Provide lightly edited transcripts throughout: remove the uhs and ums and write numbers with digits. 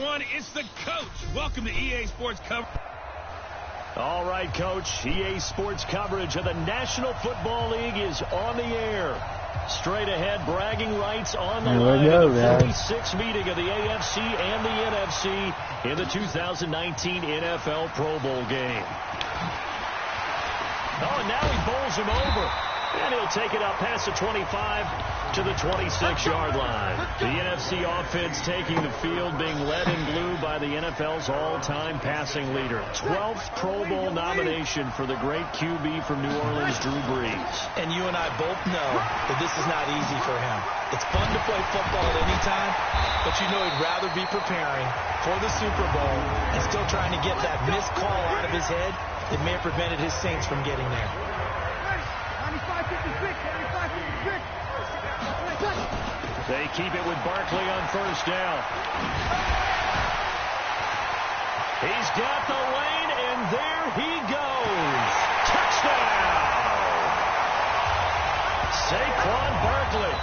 everyone. It's the coach. Welcome to EA Sports coverage. All right, Coach. EA Sports coverage of the National Football League is on the air. Straight ahead, bragging rights on the line. The 46th meeting of the AFC and the NFC in the 2019 NFL Pro Bowl game. Oh, and now he bowls him over. And he'll take it up past the 25 to the 26-yard line. The NFC offense taking the field, being led in blue by the NFL's all-time passing leader. 12th Pro Bowl nomination for the great QB from New Orleans, Drew Brees. And you and I both know that this is not easy for him. It's fun to play football at any time, but you know he'd rather be preparing for the Super Bowl and still trying to get that missed call out of his head that may have prevented his Saints from getting there. They keep it with Barkley on first down. He's got the lane, and there he goes. Touchdown! Saquon Barkley,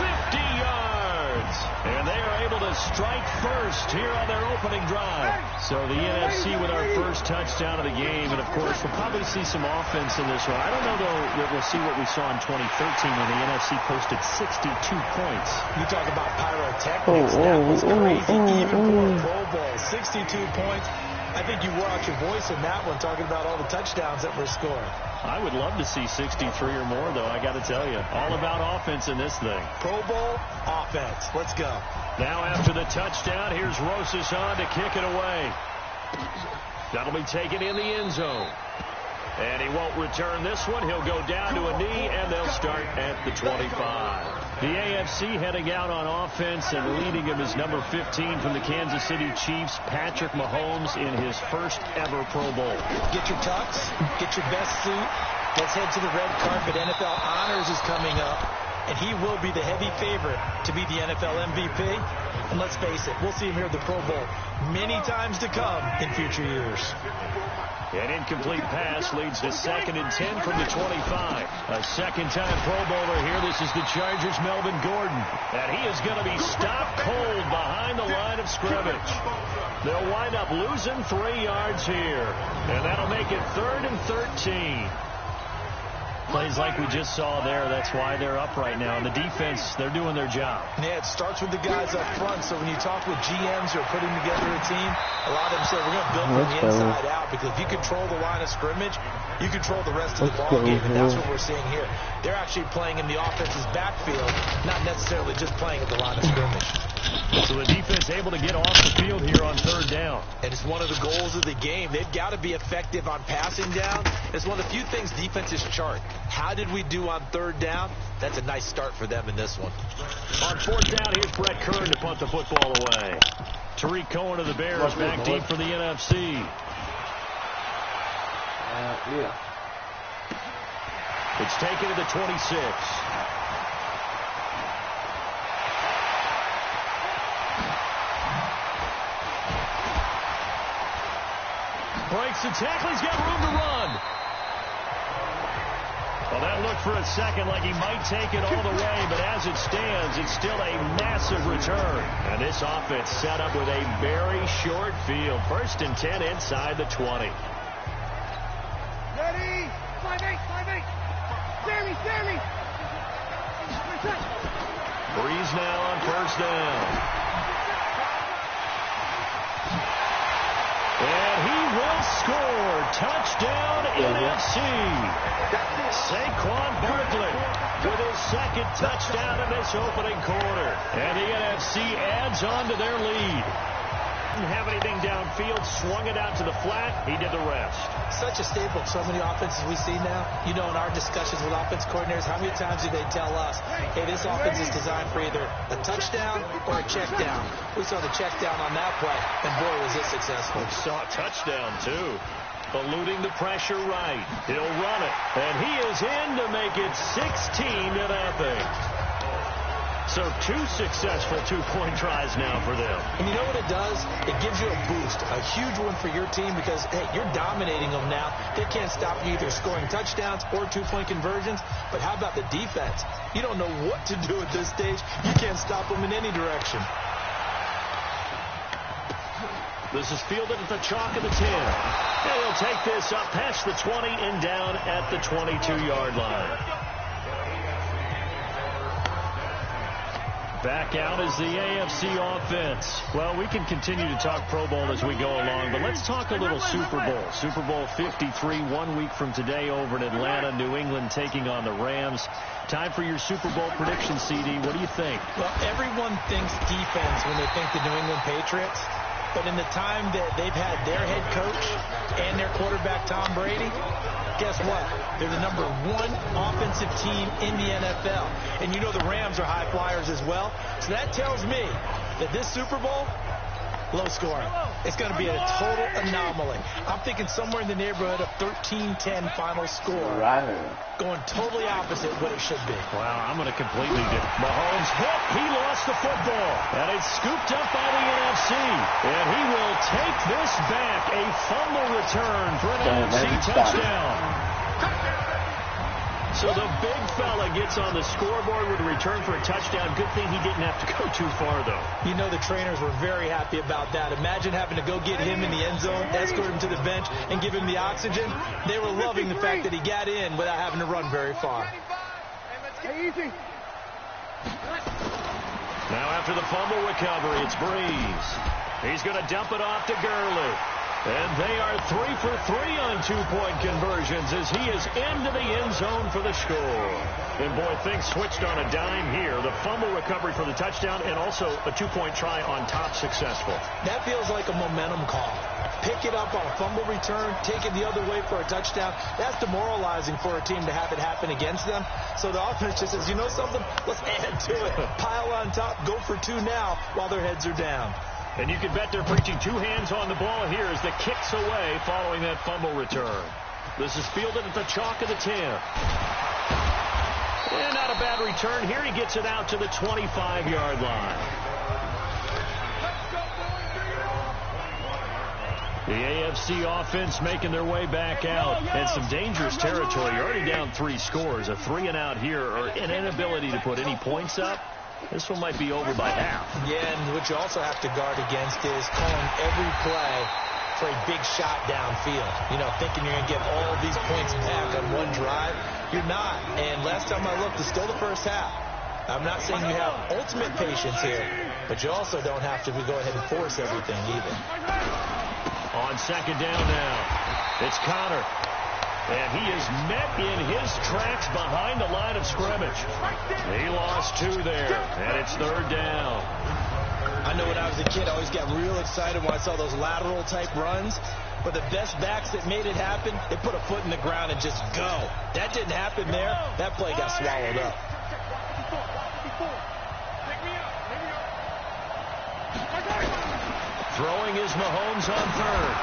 50 yards. And they are able to strike first here on their opening drive. So the NFC with our first touchdown of the game. And, of course, we'll probably see some offense in this one. I don't know, though, that we'll see what we saw in 2013 when the NFC posted 62 points. You talk about pyrotechnics. That was crazy, even for a Pro Bowl. 62 points. I think you wore out your voice in that one talking about all the touchdowns that were scored. I would love to see 63 or more, though, I got to tell you. All about offense in this thing. Pro Bowl offense. Let's go. Now after the touchdown, here's Rosas on to kick it away. That'll be taken in the end zone. And he won't return this one. He'll go down to a knee, and they'll start at the 25. The AFC heading out on offense, and leading him is number 15 from the Kansas City Chiefs, Patrick Mahomes, in his first ever Pro Bowl. Get your tux, get your best suit. Let's head to the red carpet. NFL Honors is coming up, and he will be the heavy favorite to be the NFL MVP. And let's face it, we'll see him here at the Pro Bowl many times to come in future years. An incomplete pass leads to 2nd and 10 from the 25. A second-time Pro Bowler here. This is the Chargers' Melvin Gordon. And he is going to be stopped cold behind the line of scrimmage. They'll wind up losing 3 yards here. And that'll make it 3rd and 13. Plays like we just saw there. That's why they're up right now. And the defense, they're doing their job. Yeah, it starts with the guys up front. So when you talk with GMs who are putting together a team, a lot of them say we're going to build from the inside out, because if you control the line of scrimmage, you control the rest of the ball game. And that's what we're seeing here. They're actually playing in the offense's backfield, not necessarily just playing at the line of scrimmage. So the defense able to get off the field here on 3rd down. And it's one of the goals of the game. They've got to be effective on passing down. It's one of the few things defenses chart. How did we do on 3rd down? That's a nice start for them in this one. On 4th down, here's Brett Kern to punt the football away. Tariq Cohen of the Bears back deep for the NFC. It's taken to the 26. Breaks the tackle. He's got room to run. Well, that looked for a second like he might take it all the way, but as it stands, it's still a massive return. And this offense set up with a very short field. 1st and 10 inside the 20. Ready? 5-8, 5-8. Sammy. Breeze now on 1st down. And he will score. Touchdown NFC. Saquon Barkley with his 2nd touchdown in this opening quarter. And the NFC adds on to their lead. Didn't have anything downfield, swung it out to the flat. He did the rest. Such a staple of so many offenses we see now. You know, in our discussions with offense coordinators, how many times do they tell us, hey, this offense is designed for either a touchdown or a check down. We saw the check down on that play, and boy, was it successful. We saw a touchdown, too. Eluding the pressure right. He'll run it. And he is in to make it 16-0. So 2 successful 2-point tries now for them. And you know what it does? It gives you a boost, a huge one for your team, because, hey, you're dominating them now. They can't stop you either scoring touchdowns or 2-point conversions. But how about the defense? You don't know what to do at this stage. You can't stop them in any direction. This is fielded at the chalk of the 10. And he'll take this up past the 20 and down at the 22-yard line. Back out is the AFC offense. Well, we can continue to talk Pro Bowl as we go along, but let's talk a little Super Bowl. Super Bowl 53, 1 week from today over in Atlanta. New England taking on the Rams. Time for your Super Bowl prediction, CD. What do you think? Well, everyone thinks defense when they think the New England Patriots. But in the time that they've had their head coach and their quarterback, Tom Brady, guess what? They're the #1 offensive team in the NFL. And you know the Rams are high flyers as well. So that tells me that this Super Bowl, low scoring. It's going to be a total anomaly. I'm thinking somewhere in the neighborhood of 13-10 final score. Going totally opposite what it should be. Wow, I'm going to completely do. Mahomes hit. He lost the football. And it's scooped up by the NFC. And he will take this back. A fumble return for an NFC touchdown. So the big fella gets on the scoreboard with a return for a touchdown. Good thing he didn't have to go too far, though. You know the trainers were very happy about that. Imagine having to go get him in the end zone, escort him to the bench, and give him the oxygen. They were loving the fact that he got in without having to run very far. Now after the fumble recovery, it's Breeze. He's going to dump it off to Gurley. And they are 3 for 3 on two-point conversions as he is into the end zone for the score. And, boy, things switched on a dime here. The fumble recovery for the touchdown and also a two-point try on top successful. That feels like a momentum call. Pick it up on a fumble return, take it the other way for a touchdown. That's demoralizing for a team to have it happen against them. So the offense just says, you know something? Let's add to it. Pile on top, go for 2 now while their heads are down. And you can bet they're preaching 2 hands on the ball here as the kick's away following that fumble return. This is fielded at the chalk of the 10. And not a bad return here. He gets it out to the 25-yard line. The AFC offense making their way back out. And some dangerous territory. You're already down 3 scores. A 3-and-out here or an inability to put any points up. This one might be over by half. Yeah, and what you also have to guard against is calling every play for a big shot downfield. You know, thinking you're going to get all these points back on one drive. You're not. And last time I looked, it's still the first half. I'm not saying you have ultimate patience here, but you also don't have to go ahead and force everything either. On second down now, it's Connor. And he is met in his tracks behind the line of scrimmage. He lost 2 there, and it's 3rd down. I know when I was a kid, I always got real excited when I saw those lateral-type runs. But the best backs that made it happen, they put a foot in the ground and just go. That didn't happen there. That play got swallowed up. Throwing is Mahomes on 3rd.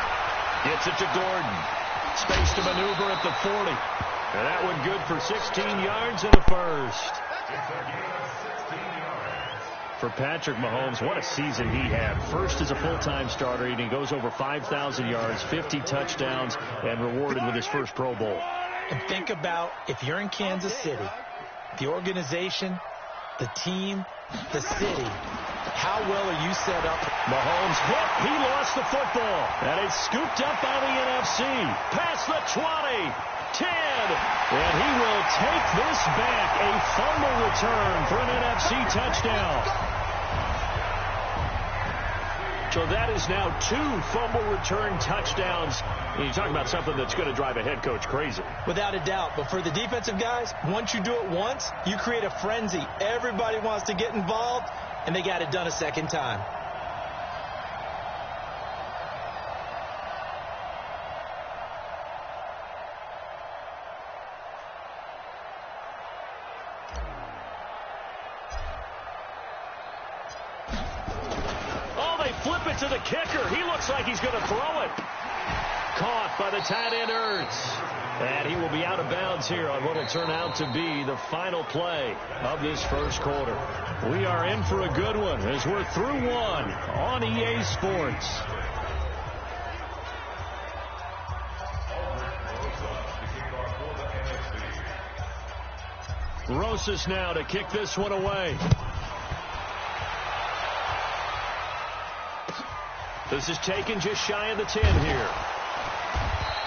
Gets it to Gordon. Space to maneuver at the 40. And that one good for 16 yards in the first. For Patrick Mahomes, what a season he had. First as a full-time starter, and he goes over 5,000 yards, 50 touchdowns, and rewarded with his first Pro Bowl. And think about if you're in Kansas City, the organization, the team, the city, how well are you set up? Mahomes hit. He lost the football. And it's scooped up by the NFC. Past the 20, 10. And he will take this back. A fumble return for an NFC touchdown. So that is now 2 fumble return touchdowns. And you talk about something that's going to drive a head coach crazy. Without a doubt. But for the defensive guys, once you do it once, you create a frenzy. Everybody wants to get involved, and they got it done a second time. Flip it to the kicker. He looks like he's going to throw it. Caught by the tight end Ertz. And he will be out of bounds here on what will turn out to be the final play of this first quarter. We are in for a good one as we're through 1 on EA Sports. Rosas now to kick this one away. This is taken just shy of the 10 here.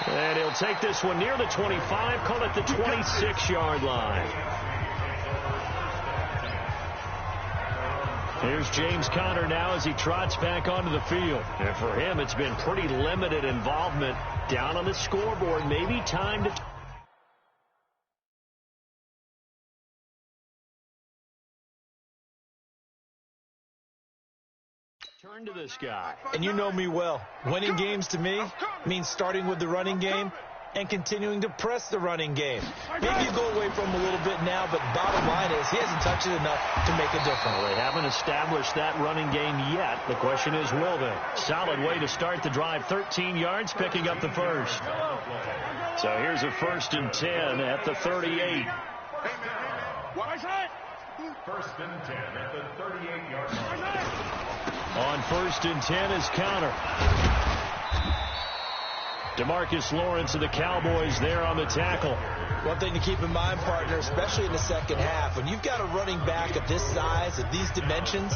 And he'll take this one near the 25, call it the 26-yard line. Here's James Conner now as he trots back onto the field. And for him, it's been pretty limited involvement down on the scoreboard. Maybe time to... turn to this guy. And you know me well. Winning games to me means starting with the running game and continuing to press the running game. Maybe you go away from him a little bit now, but bottom line is he hasn't touched it enough to make a difference. Well, they haven't established that running game yet. The question is, will they? Solid way to start the drive. 13 yards, picking up the first. So here's a 1st and 10 at the 38. First and 10 at the 38-yard line. On 1st and 10 is Conner. DeMarcus Lawrence of the Cowboys there on the tackle. One thing to keep in mind, partner, especially in the second half, when you've got a running back of this size, of these dimensions,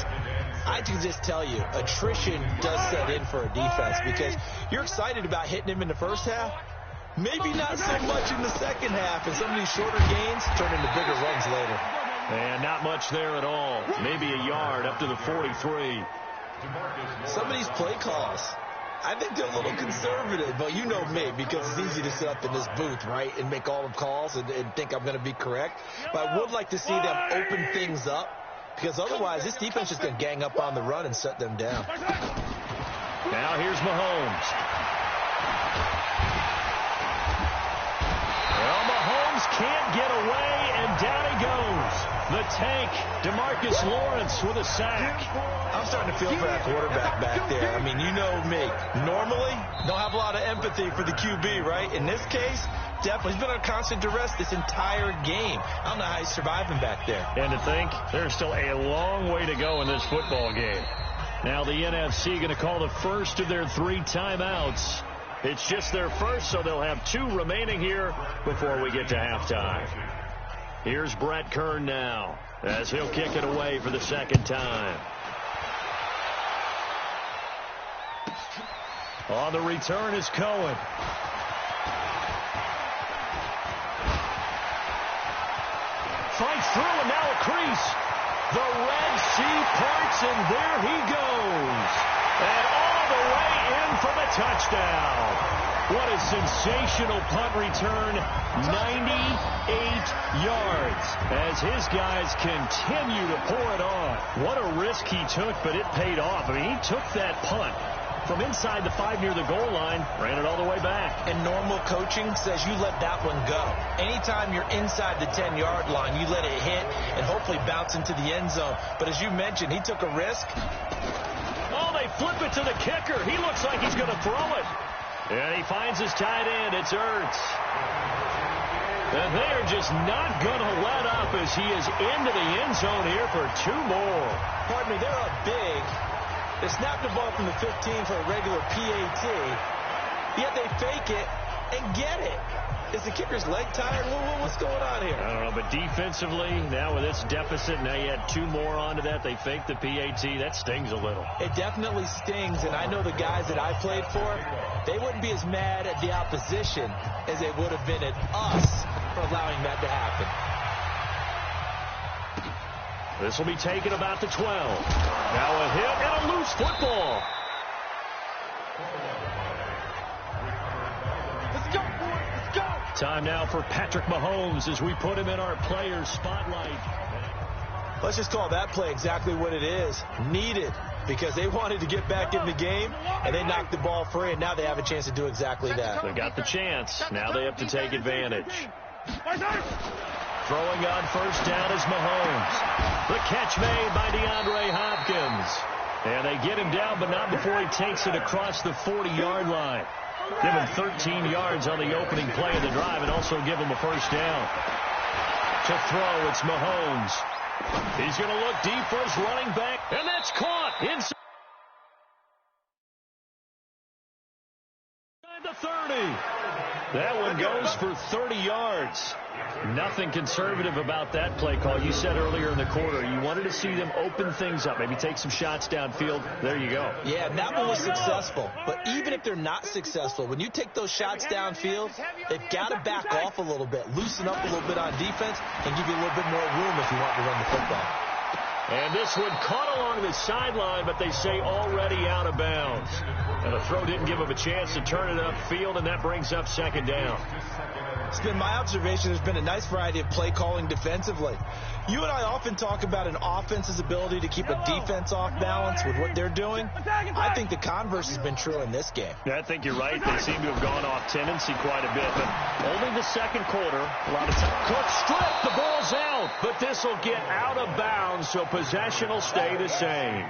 I can just tell you, attrition does set in for a defense because you're excited about hitting him in the first half. Maybe not so much in the second half, and some of these shorter gains turn into bigger runs later. And not much there at all. Maybe a yard up to the 43. Some of these play calls, I think they're a little conservative, but you know me, because it's easy to sit up in this booth, right, and make all the calls and think I'm going to be correct. But I would like to see them open things up, because otherwise this defense is going to gang up on the run and shut them down. Now here's Mahomes. Well, Mahomes can't get away, and down he goes. The tank, DeMarcus Lawrence with a sack. I'm starting to feel for that quarterback back there. I mean, you know me. Normally, don't have a lot of empathy for the QB, right? In this case, definitely. He's been on constant duress this entire game. I don't know how he's surviving back there. And to think, there's still a long way to go in this football game. Now the NFC going to call the first of their 3 timeouts. It's just their first, so they'll have 2 remaining here before we get to halftime. Here's Brett Kern now as he'll kick it away for the second time. On the return is Cohen. Fights through and now a crease. The Red Sea parts and there he goes. And all the way in for the touchdown. What a sensational punt return. 98 yards as his guys continue to pour it on. What a risk he took, but it paid off. I mean, he took that punt from inside the 5 near the goal line, ran it all the way back. And normal coaching says you let that one go. Anytime you're inside the 10-yard line, you let it hit and hopefully bounce into the end zone. But as you mentioned, he took a risk. Oh, they flip it to the kicker. He looks like he's going to throw it. And he finds his tight end. It's Ertz. And they are just not going to let up as he is into the end zone here for 2 more. Pardon me, they're up big. They snap the ball from the 15 for a regular PAT, yet they fake it and get it. Is the kicker's leg tired? What's going on here? I don't know, but defensively, now with this deficit, now you add 2 more onto that. They fake the PAT. That stings a little. It definitely stings, and I know the guys that I played for, they wouldn't be as mad at the opposition as they would have been at us for allowing that to happen. This will be taken about the 12. Now a hit and a loose football. Let's go, boy. Let's go. Time now for Patrick Mahomes as we put him in our players' spotlight. Let's just call that play exactly what it is. Needed, because they wanted to get back in the game, and they knocked the ball free, and now they have a chance to do exactly that. They got the chance. Now they have to take advantage. Throwing on first down is Mahomes. The catch made by DeAndre Hopkins. And they get him down, but not before he takes it across the 40-yard line. Give him 13 yards on the opening play of the drive and also give him a first down. To throw, it's Mahomes. He's going to look deep for his running back, and that's caught inside the 30. That one goes for 30 yards. Nothing conservative about that play call. You said earlier in the quarter you wanted to see them open things up, maybe take some shots downfield. There you go. Yeah, that one was successful. But even if they're not successful, when you take those shots downfield, they've got to back off a little bit, loosen up a little bit on defense, and give you a little bit more room if you want to run the football. And this one caught along the sideline, but they say already out of bounds. And the throw didn't give him a chance to turn it upfield, and that brings up second down. It's been my observation there's been a nice variety of play calling defensively. You and I often talk about an offense's ability to keep a defense off balance with what they're doing. I think the converse has been true in this game. Yeah, I think you're right. They seem to have gone off tendency quite a bit, but only the second quarter. A lot of time. Cook strip, the ball's out, but this will get out of bounds, so possession will stay the same.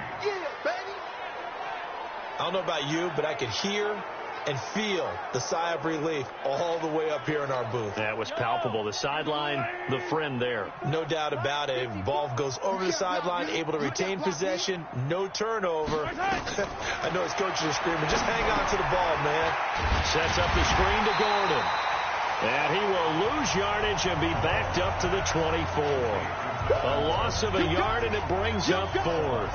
I don't know about you, but I could hear and feel the sigh of relief all the way up here in our booth. That was palpable. The sideline, the friend there. No doubt about it. Ball goes over the sideline, able to retain possession, no turnover. I know his coaches are screaming, just hang on to the ball, man. Sets up the screen to Gordon. And he will lose yardage and be backed up to the 24. A loss of a yard, and it brings up fourth.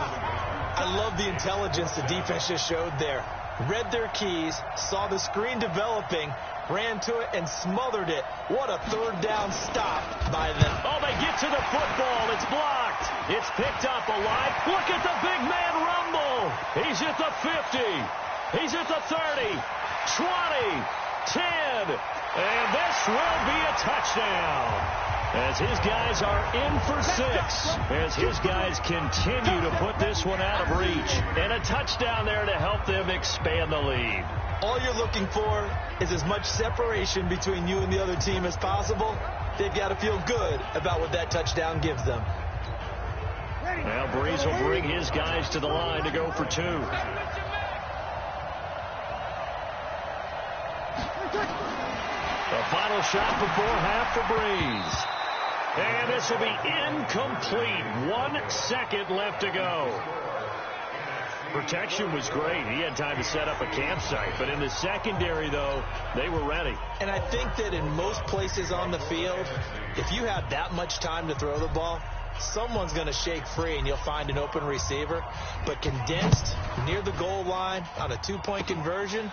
I love the intelligence the defense just showed there. Read their keys, saw the screen developing, ran to it, and smothered it. What a third down stop by them. Oh, they get to the football. It's blocked. It's picked up alive. Look at the big man rumble. He's at the 50. He's at the 30, 20, 10, and this will be a touchdown. As his guys are in for 6, as his guys continue to put this one out of reach. And a touchdown there to help them expand the lead. All you're looking for is as much separation between you and the other team as possible. They've got to feel good about what that touchdown gives them. Now Breeze will bring his guys to the line to go for 2. The final shot before half for Breeze. And this will be incomplete. 1 second left to go. Protection was great. He had time to set up a campsite. But in the secondary, though, they were ready. And I think that in most places on the field, if you have that much time to throw the ball, someone's going to shake free and you'll find an open receiver. But condensed near the goal line on a 2-point conversion,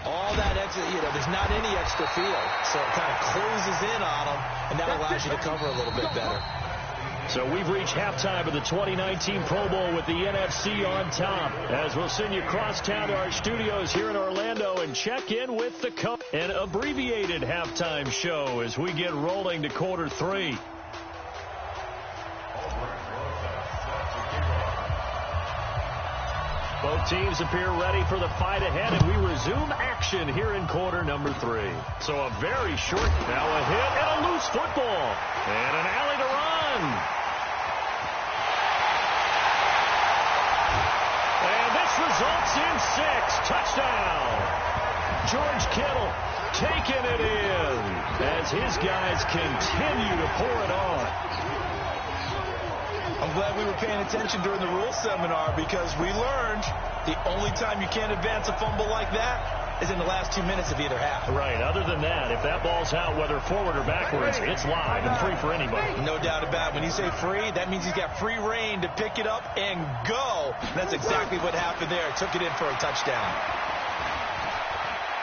all that extra, there's not any extra field. So it kind of closes in on them, and that allows you to cover a little bit better. So we've reached halftime of the 2019 Pro Bowl with the NFC on top. As we'll send you across town to our studios here in Orlando and check in with the coach. An abbreviated halftime show as we get rolling to quarter 3. Both teams appear ready for the fight ahead, and we resume action here in quarter number 3. So a very short, now a hit and a loose football. And an alley to run. And this results in 6. Touchdown. George Kittle taking it in as his guys continue to pour it on. I'm glad we were paying attention during the rules seminar because we learned the only time you can't advance a fumble like that is in the last 2 minutes of either half. Right. Other than that, if that ball's out, whether forward or backwards, it's live and free for anybody. No doubt about it. When you say free, that means he's got free reign to pick it up and go. That's exactly what happened there. Took it in for a touchdown.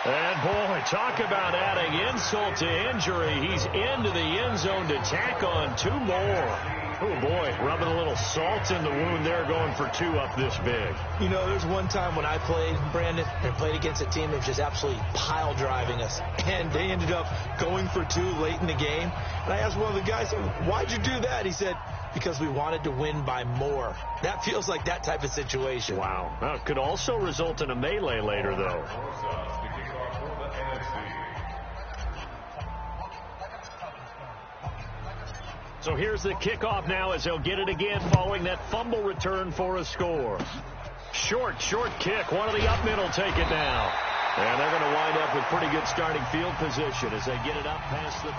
And, boy, talk about adding insult to injury. He's into the end zone to tack on 2 more. Oh, boy, rubbing a little salt in the wound there, going for 2 up this big. There's one time when I played, Brandon, and played against a team that was just absolutely pile driving us. And they ended up going for 2 late in the game. And I asked one of the guys, why'd you do that? He said, because we wanted to win by more. That feels like that type of situation. Wow. Well, it could also result in a melee later, though. So here's the kickoff now as they'll get it again following that fumble return for a score. Short kick. One of the up middle take it now. And they're going to wind up with pretty good starting field position as they get it up past the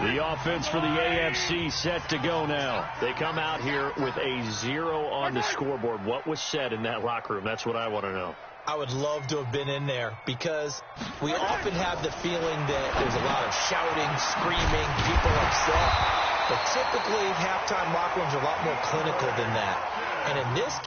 30. The offense for the AFC set to go now. They come out here with a 0 on the scoreboard. What was said in that locker room? That's what I want to know. I would love to have been in there because we often have the feeling that there's a lot of shouting, screaming, people upset. But typically, halftime locker rooms are a lot more clinical than that. And in this